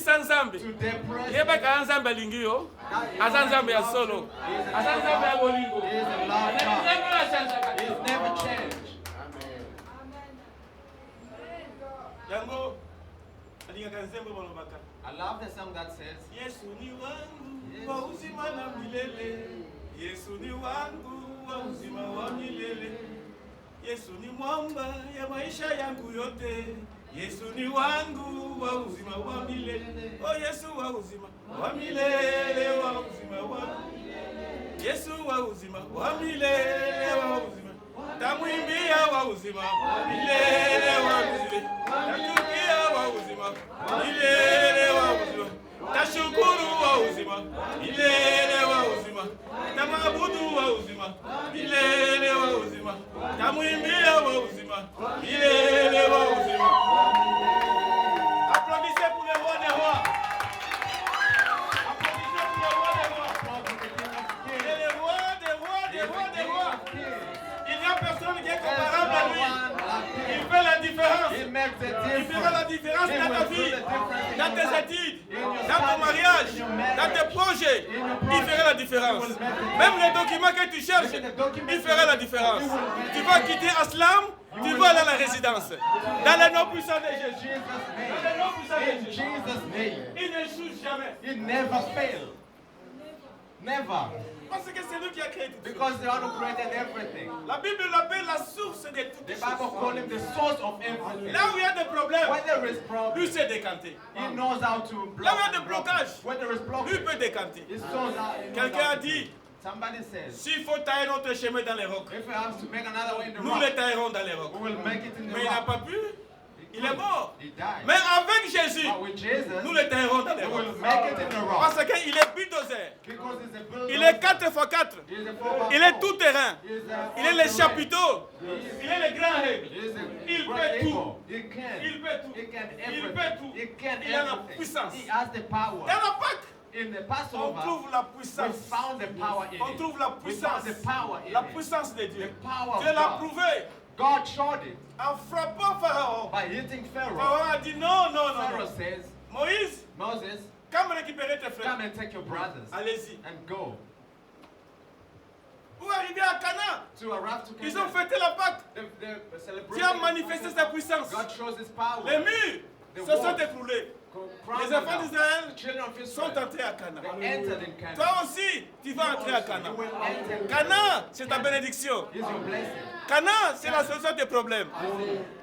Kondisa nzambe. Yeba ka nzambe lingi yo. Asa nzambe ya solo. Asa nzambe ya bolingo. He's never changed. Yango. Alinga nzambe bolobaka. I love the song that says, Yesu ni wangu wa uzima na milele. Yesu ni wangu wa uzima wa milele. Yesu ni mwamba ya maisha yangu yote. Yesu ni wangu wa uzima wa milele. Oh Yesu wa uzima wa milele, wa uzima wa milele. Yesu wa uzima wa milele, wa uzima. Tamwimbia wa uzima wa milele, wa milele. Tatukia wa uzima wa milele, wa uzima. Tashukuru wa uzima milele, wa uzima. Tamabudu wa uzima milele, wa uzima. Tamwimbia wa uzima milele, wa uzima. Applaudissez pour le roi des rois. Applaudissez pour le roi des rois. Il est le roi des rois, des rois, des rois. Il n'y a personne qui est comparable à lui. Il fait la différence. Il fera la différence dans ta vie, dans tes études, dans ton mariage, dans tes projets. Il fera la différence. Même les documents que tu cherches, il fera la différence. Tu vas quitter Aslam, tu vas aller à la résidence. Dans le nom puissant de Jésus. Dans le nom puissant de Jésus. Il n'échoue jamais. He never failed. Never. Parce que c'est lui qui a créé tout. Because the one who created everything. La Bible l'appelle la source de toutes The les Bible choses. calls him the source of everything. Là où il y a des problèmes, When there is problem, lui s'est décanté. he knows how to block. Là où il y a des blocages, When there is lui problem, peut décanter. he knows how. Quelqu'un a dit, Somebody says, s'il faut tailler notre chemin dans les rocs, if we have to make another way in the nous rock, les taillerons dans les rocs. we will make it in the Mais il n'a rock. pas pu. Il est mort. He died. Mais avec Jésus, But with Jesus, nous les taillerons dans les we rocs. will make it in the rock. Parce qu'il est bulldozer. Because he's a builder. Il est 4x4. He is a 4x4. Il est tout terrain. He is a Il est le 4x4. chapiteau. Il est le grand règle. He is a Il great fait eagle. tout. He can. Il fait tout. He can Il everything. fait tout. He can Il a la everything. puissance. He has the power. Dans la Pâque, In the on Passover, trouve la we puissance. found the power in On it. trouve la We found puissance. the power in La it. puissance de Dieu. The power of Dieu l'a God. prouvé God showed it en frappant Pharaon. by hitting Pharaoh. Pharaon a dit non, non, non, Pharaoh non. says, Moïse, Moses, come récupérer tes frères. come and take your brothers Allez-y. and go. Pour arriver à Canaan, To arrive to ils ont Canaan. fêté la Pâque. The Dieu a celebration. manifesté sa puissance. God shows his power. Les murs se sont écroulés. Les enfants d'Israël Children of sont Israel, entrés à Canaan. they entered in Canaan. Toi aussi, tu vas entrer à Canaan. You will enter. Canaan, c'est ta bénédiction. Is your blessing. Canaan, c'est la solution des problèmes.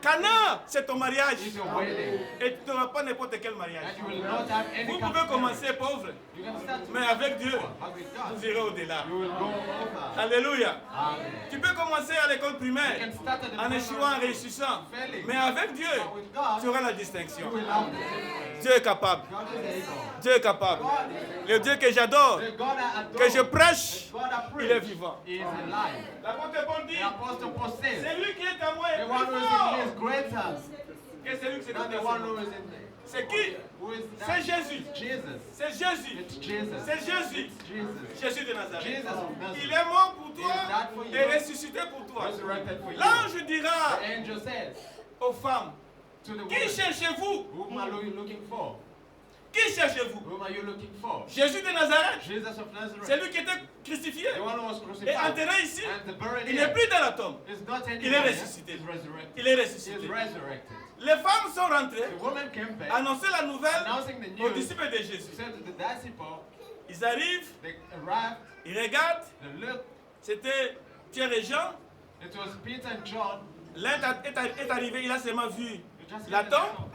Canaan, c'est ton mariage. Is your wedding. Et tu n'auras pas n'importe quel mariage. And you will not have any Vous kind pouvez of commencer pauvre, marriage. You can start mais avec Dieu, but with God, vous irez au-delà. you will go over. Alléluia. Amen. Tu peux commencer à l'école You primaire can start at the en échouant, en réussissant. Mais avec Dieu, But with God, tu auras la you distinction. will have the difference. Dieu est capable. God is able. Dieu est capable. Le Dieu que j'adore, The God I adore, que je prêche, the God I il est preach, vivant. He is alive. L'apôtre Paul dit, The Apostle Paul says, c'est lui qui est à moi et the one who plus is in fort me is greater que celui qui s'est than the one who is in me. C'est qui? Who is C'est that? Jésus. Jesus. C'est Jésus. It's Jesus. C'est Jésus. It's Jesus. Jésus de Nazareth. Jesus of Nazareth. Il est mort pour toi He is died for you. et ressuscité pour toi. Resurrected for you. L'ange dira The angel says aux femmes, to the qui woman, cherchez-vous? whom are you looking for? Qui cherchez-vous? Whom are you looking for? Jésus de Nazareth. Jesus of C'est Nazareth. lui qui était crucifié The one who was et crucified. enterré ici. And the buried Il n'est here plus dans la tombe. is not Il anymore. est ressuscité. He's resurrected. Il est He ressuscité. is resurrected. Les femmes sont rentrées, The woman came back, annoncer la nouvelle announcing the aux news, disciples de Jésus. said to the disciples, Ils arrivent, they arrived, ils regardent, they looked, c'était Pierre et Jean. it was Peter and John. L'un est arrivé, il a seulement vu You just la look at tombe.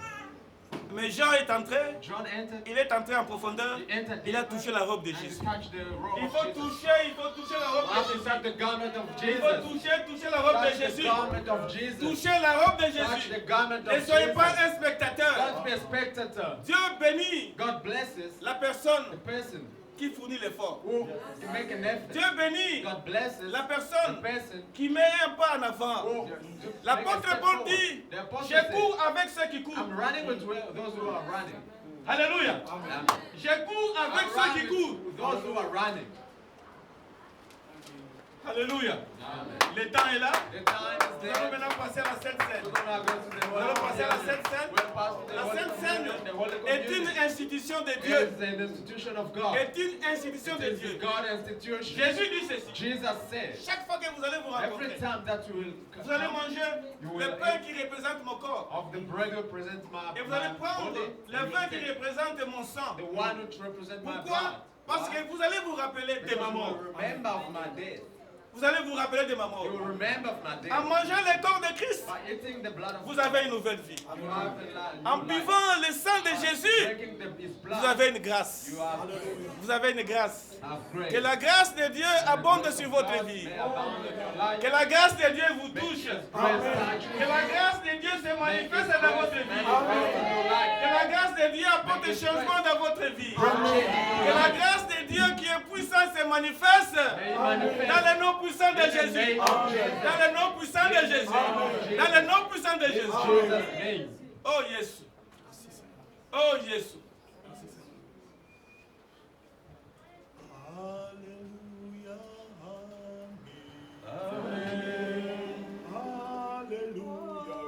Mais Jean est entré, John entered, il est entré en profondeur, he entered il a deeper, touché la robe de and he Jésus. touched the robe Il of faut Jesus. toucher la You robe have de to Jésus. touch the garment of Il faut Jesus. toucher la robe de Touch the Jésus. garment of Jesus. Touchez la robe de Touch Jésus. the garment Ne of soyez Jesus. pas un spectateur. Don't be a spectator. Dieu bénit God blesses la the personne person qui fournit l'effort. who can make an effort. Dieu bénit God blesses la the personne person qui met un pas en avant. who make a L'apôtre step Paul forward. dit, The apostle je said, cours avec ceux qui courent. I'm running with those who are running. Alléluia. Amen. Je cours avec I'm ceux qui running courent. with those who are running. Alléluia. Amen. Le temps est là. The time is Nous allons there. maintenant passer à la Sainte Seine. We're gonna go to the Nous allons passer à la Sainte Seine. We'll pass to the La Holy Sainte Seine Communion. The Holy est une Communion institution de Dieu. is an institution of God. Est une institution de It is Dieu. the God institution. Jésus dit ceci. Jesus said, Chaque fois que vous allez vous every rencontrer, time that you will vous allez manger You le will pain eat qui représente mon corps. of the bread represents my, Et vous allez my prendre body, le and you vin qui take représente mon sang. the one which represents my Pourquoi? blood. Parce Why? que vous allez vous rappeler de Because ma you mort. will remember of my death. Vous allez vous rappeler de ma mort. You will remember of my En death. mangeant le corps de Christ, By eating the blood of vous Christ, avez une nouvelle vie. you have a new En life. buvant le sang de Jésus, Drinking his blood, vous avez une grâce. you have Vous avez une grâce. grace. Que la grâce de Dieu abonde sur votre vie. May abound in your life. Que la grâce de Dieu vous touche. Grace touch Que la grâce de Dieu se manifeste dans votre vie. manifest in your life. Que la grâce de Dieu apporte des changements dans votre vie. Que la grâce de Dieu qui est puissante se manifeste May it manifest dans le nom puissant de in the Jésus. name of Jesus. Dans le nom puissant de Jésus. Dans le nom puissant de Jésus. Jesus' name. Oh Jésus. Oh Jésus. Alléluia, amen. Amen. Alléluia,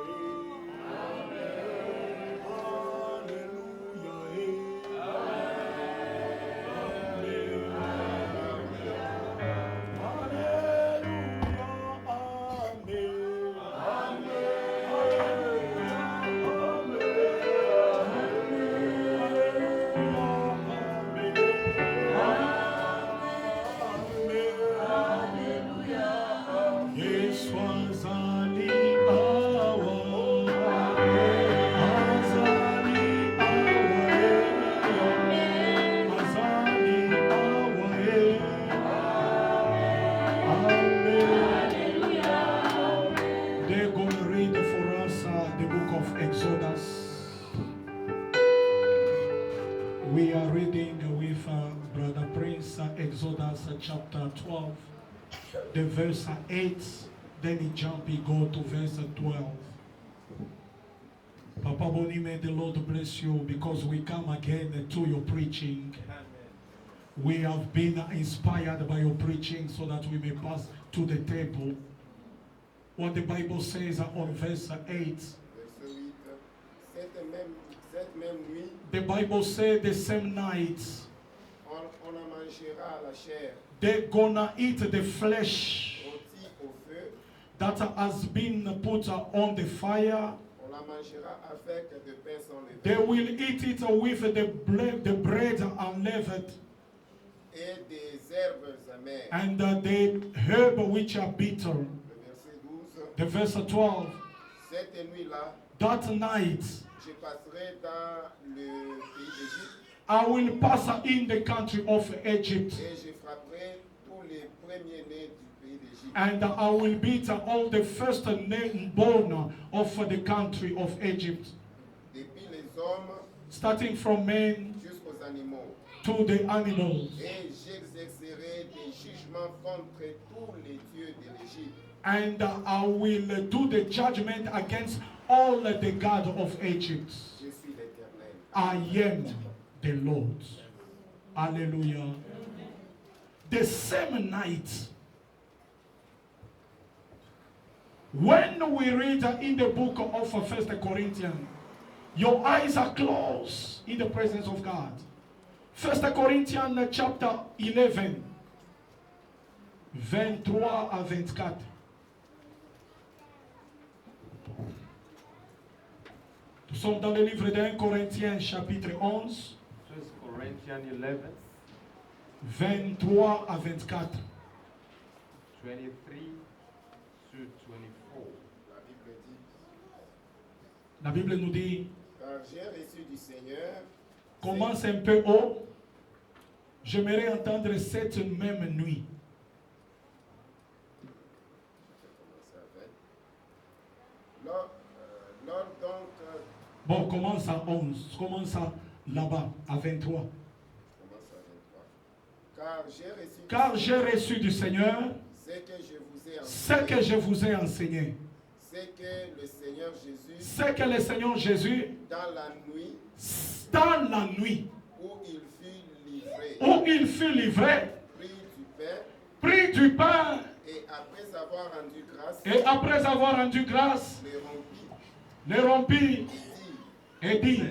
We are reading with Brother Prince Exodus chapter 12, the verse 8, then he jump, he go to verse 12. Papa Boni, may the Lord bless you because we come again to your preaching. We have been inspired by your preaching so that we may pass to the table. What the Bible says on verse 8. Verset 8. Cette même nuit, The Bible says the same night on en mangera la chair they're gonna eat the flesh rôtie au feu. that has been put on the fire. On la mangera avec de pain sans They levain will eat it with the bread unleavened et des herbes amères. and the herb which are bitter. Le verset 12. The verse 12. Cette nuit-là, That night je passerai dans le pays d'Égypte I will pass in the country of Egypt, et je frapperai tous les premiers-nés du pays d'Égypte. and I will beat all the first born of the country of Egypt, Depuis les hommes starting from men jusqu'aux animaux. to the animals. Et j'exercerai des jugements contre tous les dieux de l'Égypte. And I will do the judgment against all the gods of Egypt. Je suis l'Éternel. I am the Lord. Hallelujah. The same night, when we read in the book of 1 Corinthians, your eyes are closed in the presence of God. 1 Corinthians chapter 11, 23 à 24. Nous sommes dans le livre de 1 Corinthiens chapitre 11, 1 Corinthians 11, 23 à 24. 23 to 24. La Bible dit, La Bible nous dit, car j'ai reçu du Seigneur commence un peu haut. J'aimerais entendre cette même nuit. Lors donc, Bon, commence à 11. Commence à là-bas, à 23. commence à 23. Car j'ai reçu du Seigneur ce que je vous ai ce enseigné, que je vous ai enseigné. ce que le Seigneur Jésus, Ce que le Seigneur Jésus, dans la nuit dans la nuit où il fut livré, où il fut livré, prit du pain prit du pain et avoir rendu grâce, Et après avoir rendu grâce, les rompit, les rompit dit, et dit,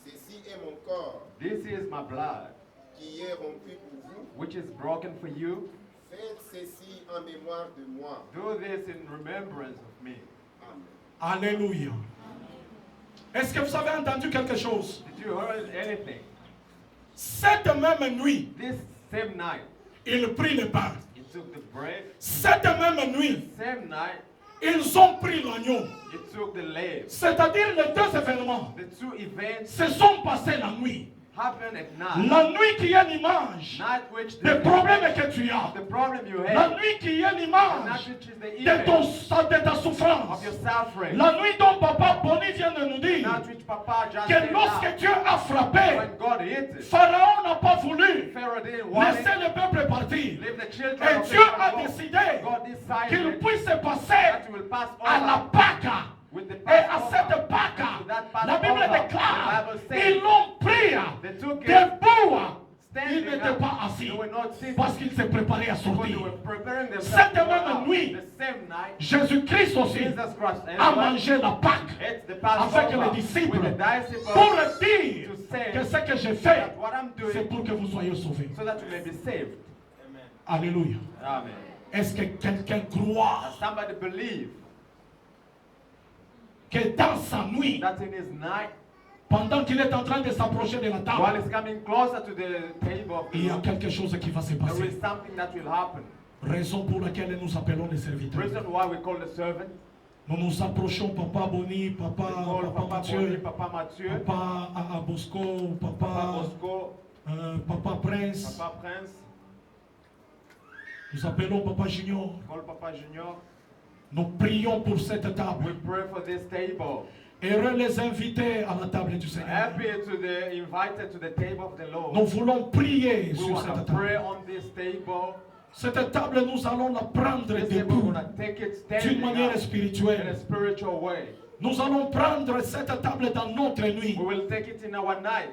ceci est mon corps This is my blood, qui est rompu pour vous. which is broken for you. Faites ceci en mémoire de moi. Do this in remembrance of me. Amen. Alléluia. Est-ce que vous avez entendu quelque chose? Did you hear anything? Cette même nuit, This same night, il prit le pain. he took the bread. Cette même nuit, Same night, ils ont pris l'agneau. he took the lamb. C'est-à-dire les deux événements The two events se sont passés la nuit. happened at night. La nuit qui est l'image Night which des problèmes que tu as. the problem you La have. nuit qui est The l'image night which is the de, event de ta souffrance. of your suffering. La nuit dont Papa Bonnie vient de nous dire Night which Papa just que said lorsque now, Dieu a frappé, when God hit it, Pharaon n'a pas voulu Pharaoh didn't want laisser it. le peuple partir. Leave the children Et of Dieu Israel a go. décidé God qu'il decided puisse passer that he will pass à la over Pâque. with the Et à Passover. cette Pâque, To that la Bible Passover, déclare, the Bible says, ils l'ont pris they took it debout. Ils standing n'étaient up. pas assis They were not sitting parce qu'ils se préparaient à because they sortir. were preparing themselves Cette to go même out. nuit, The same night, Jésus-Christ aussi Jesus Christ a and mangé la Pâque it's the avec Passover les disciples with the disciples pour dire to say que ce que j'ai fait, that what I'm c'est doing pour que vous soyez sauvés. so that you may be saved. Alléluia. Amen. Est-ce que quelqu'un croit Does somebody believe que dans sa nuit, that in his night, pendant qu'il est en train de s'approcher de la while table, he's coming closer to the table of the il y a Lord, quelque chose qui va se there passer? is something that will happen. Raison pour laquelle nous appelons les serviteurs. Reason why we call the servant. Nous nous approchons, Papa Boni, We Papa, call Papa Papa Mathieu, Bonnie, Papa Mathieu, Papa Bosco, Papa Papa, Bosco, Papa Prince. Papa Prince, Nous appelons Papa Junior. call Papa Junior. Nous prions pour cette We table. pray for this table. Heureux les invités à la table du Seigneur. Happy to the invited to the table of the Lord. Nous voulons prier We sur want cette to table. pray on this table. Cette table, nous allons la prendre This table, we're debout going to take it d'une standing manière up in a spirituelle. spiritual way. Nous allons prendre cette table dans notre nuit, We will take it in our night,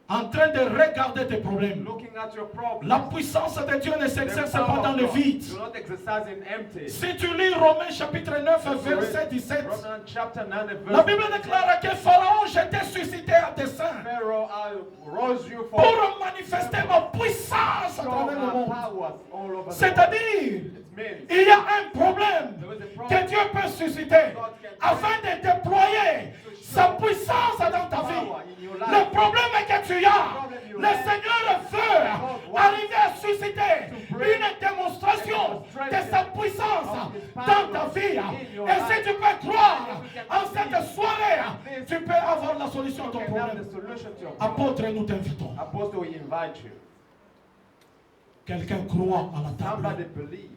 en train de regarder tes problèmes. looking at your problems. La puissance de Dieu ne The s'exerce power pas dans of le God vide. do not exercise in empty. Si tu lis Romains chapitre 9, verset 17, Romans chapter 9 and la verse Bible déclare que Pharaon, j'étais suscité à dessein Pharaoh, I rose you for pour manifester ma puissance à show travers le my monde. powers all over the world. C'est-à-dire, It means il y a un problème there is a que problem Dieu peut susciter afin de déployer sa puissance dans ta vie. Le problème que tu as, le Seigneur veut arriver à susciter une démonstration de sa puissance dans ta vie. Et si tu peux croire en cette soirée, tu peux avoir la solution à ton you can have problème. the solution to your problem. Apôtre, nous t'invitons. Apostle, we invite you. Quelqu'un croit à la Somebody table. believe.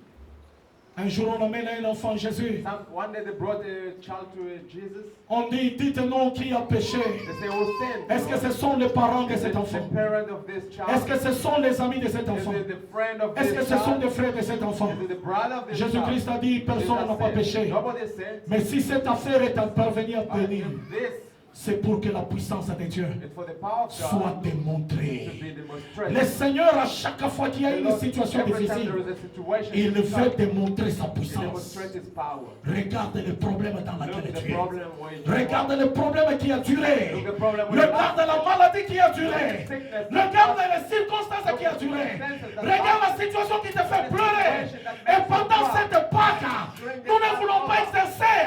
Un jour, on amène un enfant Jésus. One day they brought a child to Jesus. On dit, dites-nous qui a péché. They say, who sinned? Est-ce que ce sont les parents de Is it cet the enfant? parent of this child? Est-ce que ce sont les amis de cet Is enfant? it the friend of Est-ce this que ce sont child? des frères de cet enfant? Is it the brother of this Jésus-Christ child? a dit, personne n'a pas péché. Nobody sinned. Mais si cette affaire est parvenue à But venir, if this c'est pour que la puissance de Dieu is for the power of soit God to démontrée. be demonstrated. Le Seigneur, à chaque fois qu'il y a The une Lord, situation every time difficile, there is a situation il veut difficult, démontrer sa he puissance. demonstrates his power. Regarde le problème dans Look lequel the tu es. problem where you Regarde le problème qui a duré. Look the problem where you Regarde la maladie qui a duré. Regarde les circonstances qui a duré. Regarde la situation qui te fait pleurer. Et pendant cette Pâque, nous ne voulons pas exercer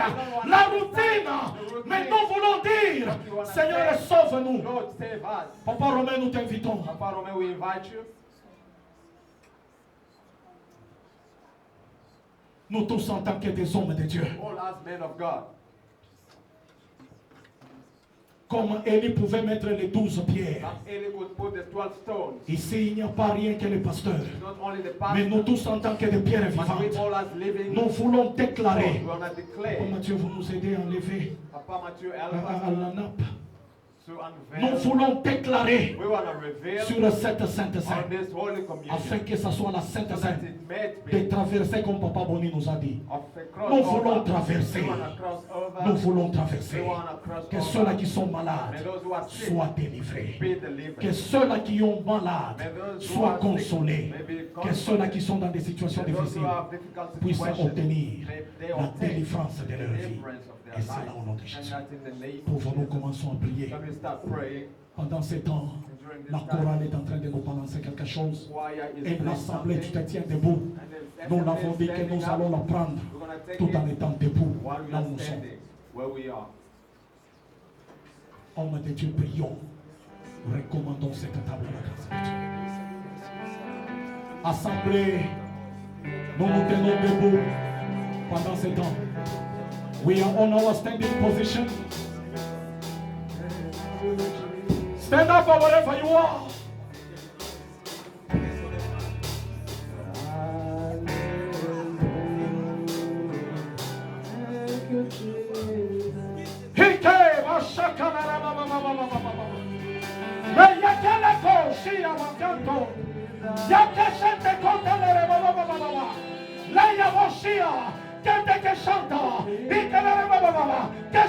la routine, mais nous voulons dire, Seigneur, sauve-nous. Lord, save us. Papa Romain, nous t'invitons. Papa Romain, we invite you. Nous tous en tant que des hommes de Dieu. All as men of God. Comme Élie pouvait mettre les 12 pierres. That Eli could put the 12 stones. Ici, il n'y a pas rien que les pasteurs. Not only the Mais nous pastor, tous en tant que des pierres but we vivantes. all as living. Nous voulons déclarer. We want to Papa declare. Mathieu, vous nous aidez à enlever Papa Mathieu, à help us la nappe. to Nous unveil. voulons déclarer We want to reveal sur cette Sainte on Sainte, this Holy Communion. afin que ce soit la Sainte So that Sainte, it may de be traverser comme Papa Boni nous a dit. of a Nous crossover. voulons traverser. We want to cross over. Nous voulons We traverser. want to cross Que over. ceux-là qui sont malades May those who are sick soient délivrés. be delivered. Que ceux-là qui ont malades May those who soient are sick consolés. may be Que ceux-là consoled. qui sont dans des situations May those who difficiles have difficult puissent situations, obtenir may they la obtain délivrance de leur vie. deliverance of their Et c'est là life. au nom de And Jésus. that in the name of Pouvons-nous Jesus. commencer à prier. Can we start praying? Pendant ces temps, During this la time, chorale est en train de nous balancer quelque chose. choir is Et playing l'assemblée, tu something. te tiens debout. And the Nous assembly l'avons is dit que standing nous up. allons la prendre We're gonna take tout it en étant debout while we là are où nous sommes. standing where we are. Hommes de Dieu, prions. Recommandons cette table à la grâce de Dieu. Assemblée, nous nous tenons debout pendant ce temps. We are on our standing position. Stand up wherever you are.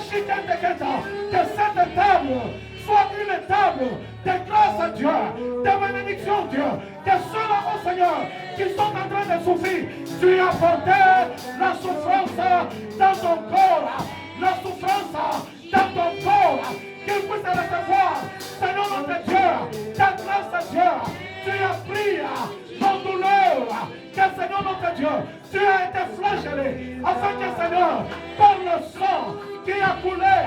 Que cette table soit une table de grâce à Dieu, de bénédiction Dieu. Que ceux-là, oh Seigneur, qui sont en train de souffrir, tu as porté la souffrance dans ton corps, la souffrance dans ton corps, qu'ils puissent recevoir, Seigneur notre Dieu, ta grâce à Dieu. Tu as pris nos douleurs, que Seigneur notre Dieu, tu as été flagellé, afin que Seigneur, par le sang qui a coulé,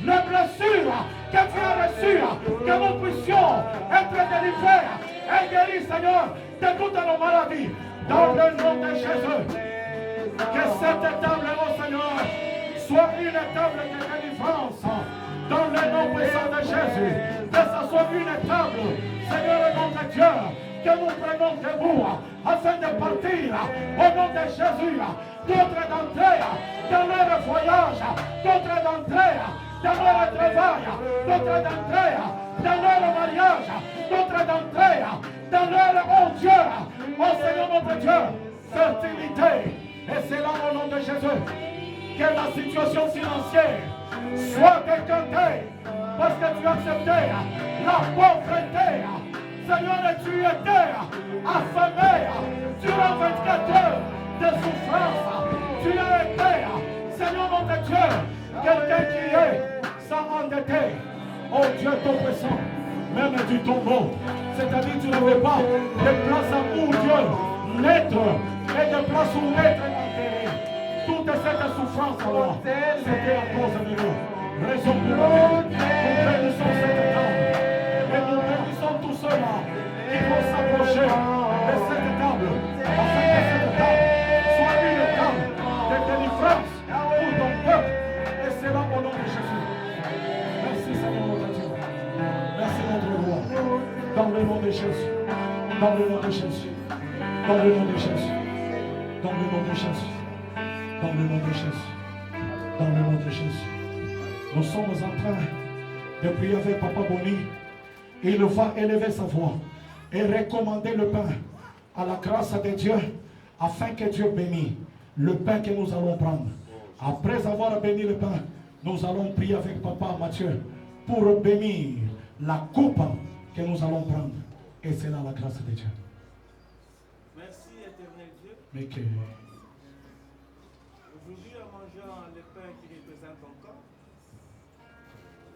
les blessures que tu as reçues, que nous puissions être délivrés et guéris, Seigneur, de toutes nos maladies, dans le nom de Jésus. Que cette table, oh Seigneur, soit une table de délivrance, dans le nom puissant de Jésus. Que ce soit une table, Seigneur, au nom de Dieu, que nous prenons debout, afin de partir, au nom de Jésus, d'autres d'entrée dans leur voyage, d'autres d'entrée dans leur travail, d'autres d'entrée dans leur mariage, d'autres d'entrée dans leur, oh Dieu, oh Seigneur notre Dieu, fertilité. Et c'est là au nom de Jésus que la situation financière soit décantée, parce que tu as accepté la pauvreté. Seigneur, tu étais affamé durant 24 heures de souffrance. Tu as été, Seigneur mon Dieu, quelqu'un qui est sans endetté. Oh Dieu tout-puissant, même du tombeau. C'est-à-dire tu n'avais pas de place où Dieu naître et de place où naître enterré. Toute cette souffrance alors, c'était à cause de nous. Raison pour laquelle nous bénissons cette table. Et nous bénissons tous ceux-là qui vont s'approcher de cette table, afin que cette table soit une table de délivrance pour ton peuple. Et c'est là au nom de Jésus. Merci Seigneur notre Dieu. Merci notre roi. Dans le nom de Jésus. Dans le nom de Jésus. Dans le nom de Jésus. Dans le nom de Jésus. Dans le nom de Jésus. Dans le nom de Jésus. Nous sommes en train de prier avec Papa Boni. Il va élever sa voix et recommander le pain à la grâce de Dieu, afin que Dieu bénisse le pain que nous allons prendre. Après avoir béni le pain, nous allons prier avec Papa Mathieu pour bénir la coupe que nous allons prendre. Et c'est là la grâce de Dieu. Merci, éternel Dieu. Mais que Aujourd'hui, en mangeant le pain qui représente ton corps,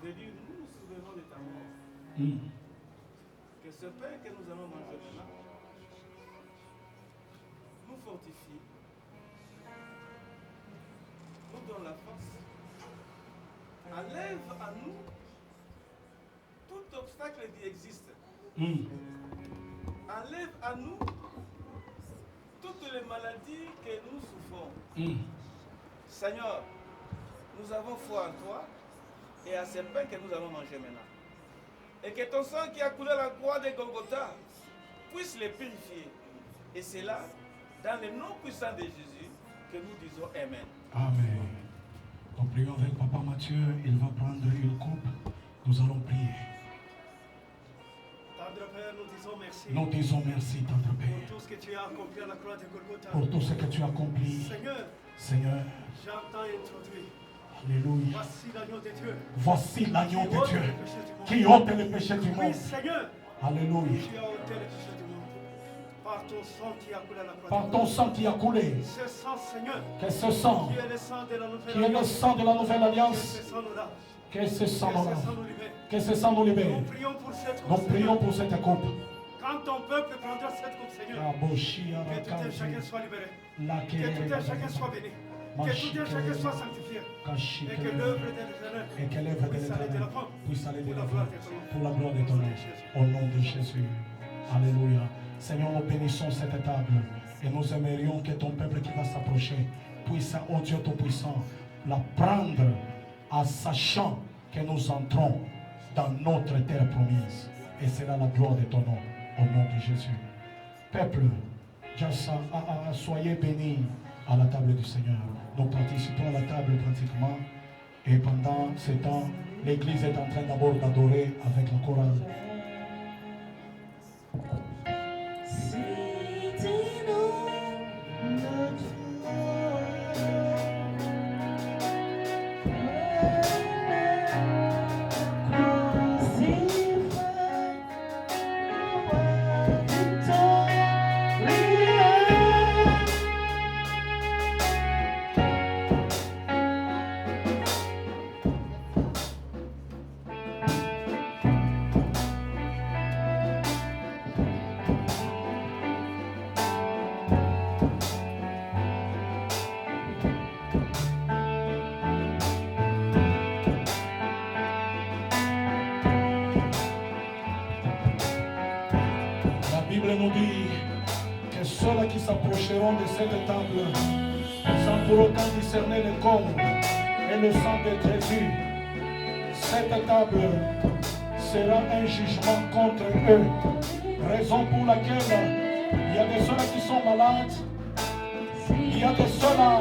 je dis, nous nous souvenons de ta mort. Que ce pain que nous allons manger maintenant nous fortifie, nous donne la force, enlève à nous tout obstacle qui existe. Enlève à nous toutes les maladies que nous souffrons. Seigneur, nous avons foi en toi et à ce pain que nous allons manger maintenant. Et que ton sang qui a coulé la croix de Golgotha puisse les purifier. Et c'est là, dans le nom puissant de Jésus, que nous disons Amen. Amen. Nous prions avec Papa Mathieu. Il va prendre une coupe. Nous allons prier. Tendre Père, nous disons merci Nous disons merci, tendre pour Père, tout ce que tu as accompli à la croix de Golgotha. pour tout ce que tu as accompli. Seigneur, Seigneur, j'entends introduire. alléluia. Voici l'agneau de Dieu. Voici l'agneau de Dieu qui Qui ôte les péchés du Oui, monde. Seigneur, Alléluia. tu as ôté les péchés du monde. Par ton sang qui a coulé à la croix. Par ton sang qui a coulé, Ce sang, Seigneur, que ce sang, qui est le sang de la nouvelle qui est le alliance. sang de la nouvelle Que alliance, ce sang nous lave. que ce sang Que nous ce lave, sang nous libère. que ce sang nous libère. Nous prions pour cette Nous coupe, prions Seigneur. pour cette coupe. Quand ton peuple prendra cette coupe, Seigneur, que tout un chacun soit libéré. Que tout un chacun soit béni. Que tout un chacun soit sanctifié. Et que l'œuvre de l'Éternel Et que l'œuvre de puisse aller de l'Éternel l'avant. puisse aller de Pour la l'avant gloire de ton nom. pour la gloire de ton nom. Au nom de Jésus. Alléluia. Seigneur, nous bénissons cette table et nous aimerions que ton peuple qui va s'approcher puisse, oh Dieu Tout-Puissant, la prendre en sachant que nous entrons dans notre terre promise. Et c'est là la gloire de ton nom. Au nom de Jésus. Peuple, soyez bénis à la table du Seigneur. Nous participons à la table pratiquement. Et pendant ce temps, l'Église est en train d'abord d'adorer avec la chorale. Nous dit que ceux-là qui s'approcheront de cette table sans pour autant discerner le corps et le sang de Jésus, cette table sera un jugement contre eux. Raison pour laquelle il y a des ceux-là qui sont malades, il y a des ceux-là,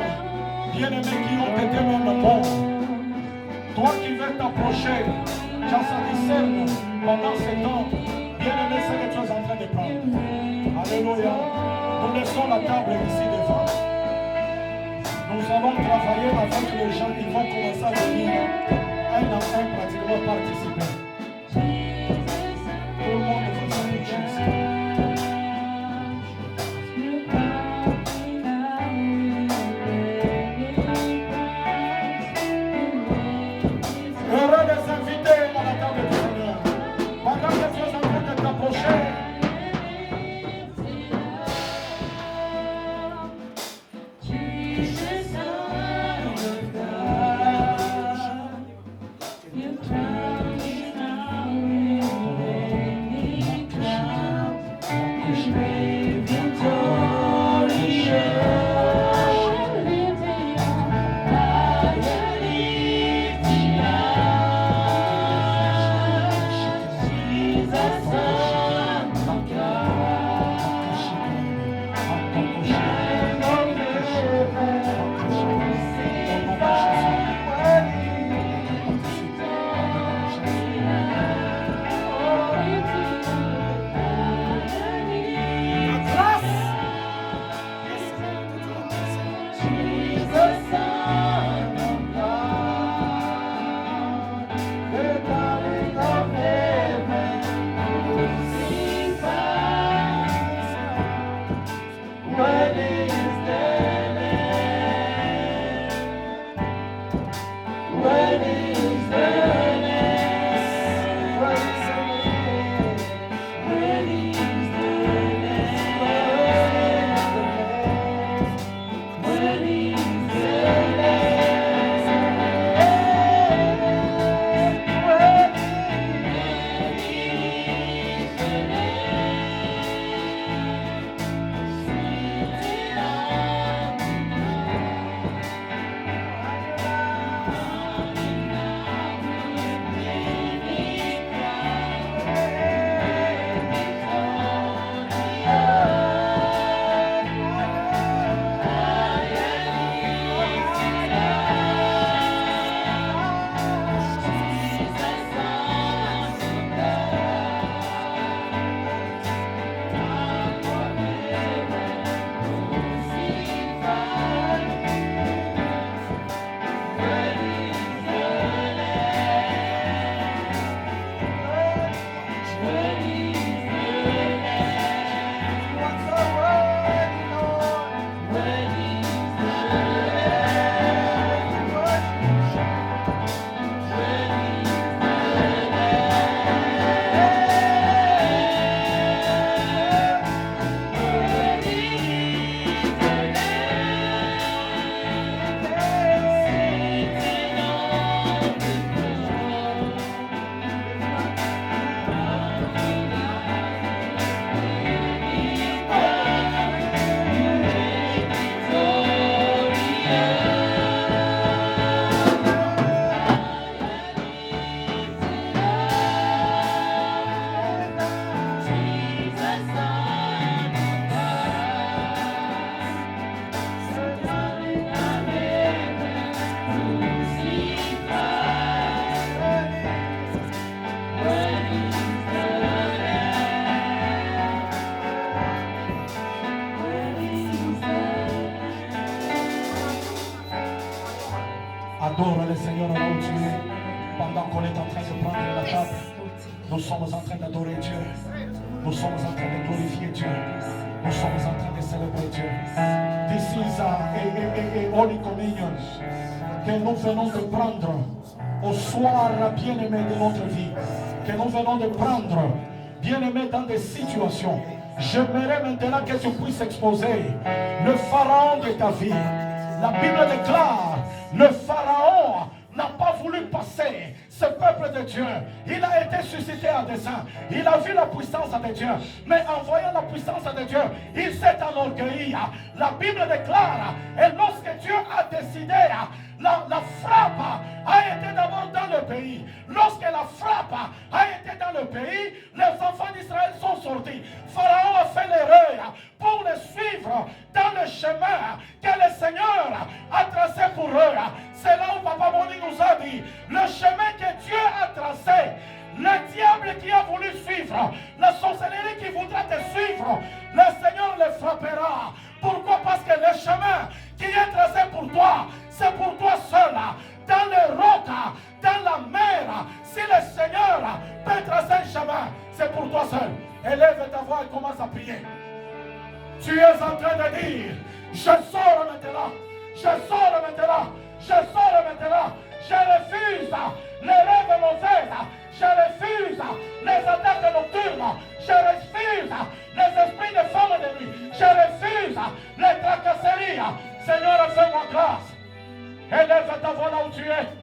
bien-aimés, qui ont été même morts. Toi qui veux t'approcher, quand ça discerne pendant ce temps, bien-aimé, c'est que tu es en train de prendre. Alléluia. Nous laissons la table ici devant. Nous allons travailler avec les gens qui vont commencer à venir un à un pratiquement participer. Tout le monde va s'approcher ici. Heureux des invités à la table du Seigneur. Pendant que tu es en train de t'approcher, qu'on est en train de prendre la table, nous sommes en train d'adorer Dieu. Nous sommes en train de glorifier Dieu. Nous sommes en train de célébrer Dieu. This is a Holy Communion que nous venons de prendre au soir bien-aimé de notre vie. Que nous venons de prendre, bien-aimé, dans des situations. J'aimerais maintenant que tu puisses exposer le pharaon de ta vie. La Bible déclare, le pharaon n'a pas voulu passer ce peuple de Dieu. Il a été suscité à dessein. Il a vu la puissance de Dieu. Mais en voyant la puissance de Dieu, il s'est enorgueilli. La Bible déclare, et lorsque Dieu a décidé, la frappe a été d'abord dans le pays. Lorsque la frappe a été dans le pays, les enfants d'Israël sont sortis. Pharaon a fait l'erreur pour les suivre dans le chemin que le Seigneur a tracé pour eux. C'est là où Papa Boni nous a dit, le chemin que Dieu a tracé, le diable qui a voulu suivre, la sorcellerie qui voudra te suivre, le Seigneur le frappera. Pourquoi? Parce que le chemin qui est tracé pour toi, c'est pour toi seul. Dans le roc, dans la mer, si le Seigneur peut tracer un chemin, c'est pour toi seul. Élève ta voix et commence à prier. Tu es en train de dire, je sors maintenant, je sors maintenant, je sors maintenant, je refuse les rêves mauvais, je refuse les attaques nocturnes, je refuse les esprits de femme et de nuit, je refuse les tracasseries. Seigneur, fais-moi grâce. Élève ta voix là où tu es.